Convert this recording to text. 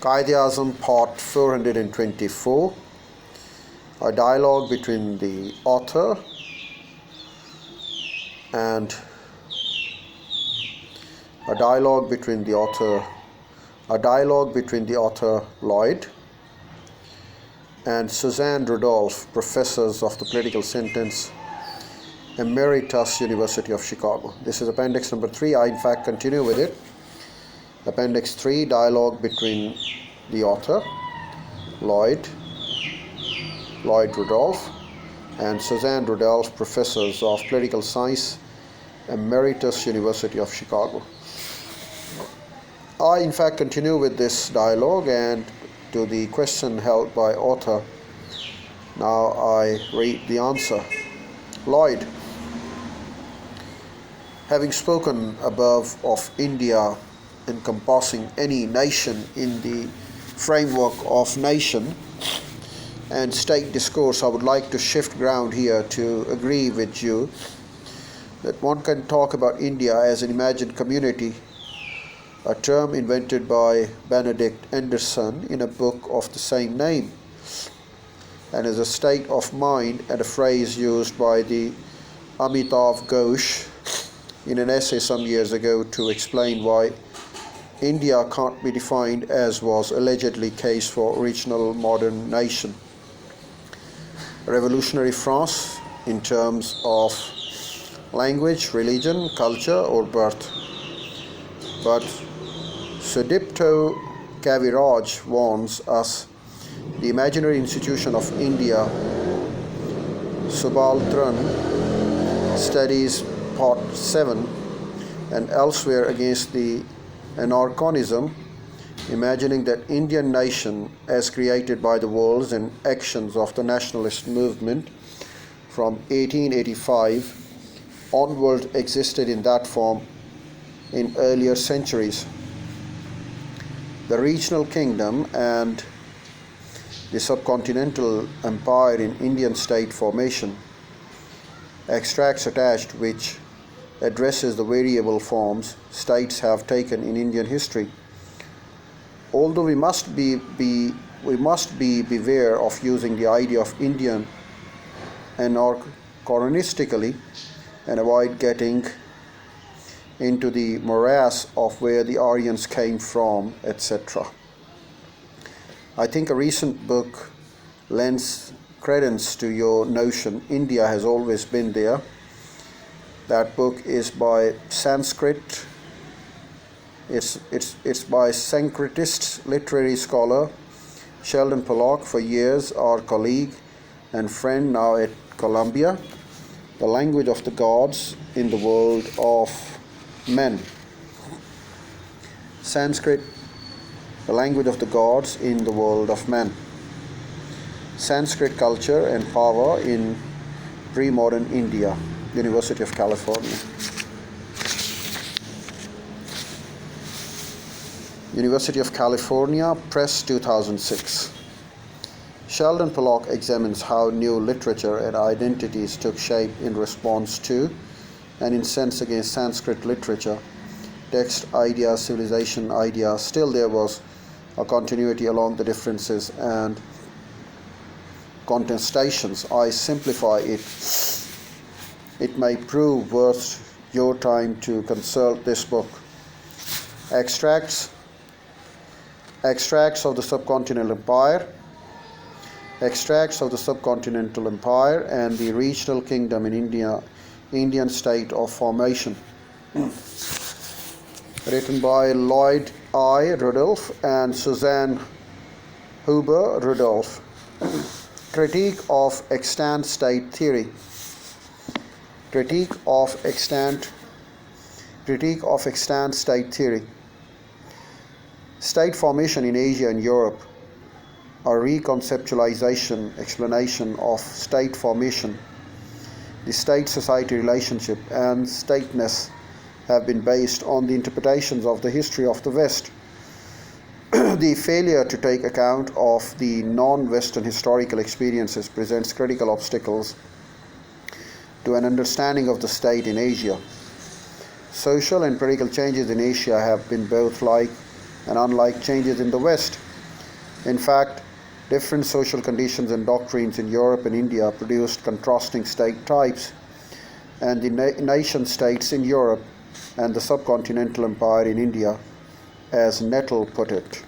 Quaid Azam Part 424, a dialogue between the author and a dialogue between the author Lloyd and Suzanne Rudolph, professors of the political science, Emeritus, University of Chicago. This is appendix number 3. I in fact continue with it. Appendix 3, dialogue between the author Lloyd Rudolph and Suzanne Rudolph, professors of political science, Emeritus, University of Chicago. I in fact continue with this dialogue and to the question held by author. Now I read the answer. Lloyd: having spoken above of India encompassing any nation in the framework of nation and state discourse, I would like to shift ground here to agree with you that one can talk about India as an imagined community, a term invented by Benedict Anderson in a book of the same name, and as a state of mind and a phrase used by the Amitav Ghosh in an essay some years ago to explain why India can't be defined as was allegedly case for original modern nation. Revolutionary France in terms of language, religion, culture or birth. But Sudipto Kaviraj warns us the imaginary institution of India, Subaltran studies part 7 and elsewhere against the anarchonism, imagining that Indian nation as created by the words and actions of the nationalist movement from 1885 onward existed in that form in earlier centuries. The regional kingdom and the subcontinental empire in Indian state formation, extracts attached which addresses the variable forms states have taken in Indian history. Although we must be beware of using the idea of Indian anachronistically and avoid getting into the morass of where the Aryans came from, etc. I think a recent book lends credence to your notion India has always been there. That book is by Sanskrit. It's by Sanskritist literary scholar Sheldon Pollock, for years our colleague and friend now at Columbia. The language of the gods in the world of men. Sanskrit, the language of the gods in the world of men. Sanskrit culture and power in pre-modern India. University of California. University of California Press, 2006. Sheldon Pollock examines how new literature and identities took shape in response to and in sense against Sanskrit literature, text, ideas, civilization, ideas. Still there was a continuity along the differences and contestations. I simplify it. It may prove worth your time to consult this book. Extracts of the subcontinental empire, extracts of the subcontinental empire and the regional kingdom in India, Indian state of formation. Written by Lloyd I. Rudolph and Suzanne Huber Rudolph. Critique of extant state theory. Critique of extant state theory. State formation in Asia and Europe. A reconceptualization, explanation of state formation. The state-society relationship and stateness have been based on the interpretations of the history of the West. The failure to take account of the non-Western historical experiences presents critical obstacles to an understanding of the state in Asia. Social and political changes in Asia have been both like and unlike changes in the West. In fact, different social conditions and doctrines in Europe and India produced contrasting state types, and the nation states in Europe and the subcontinental empire in India, as Nettle put it.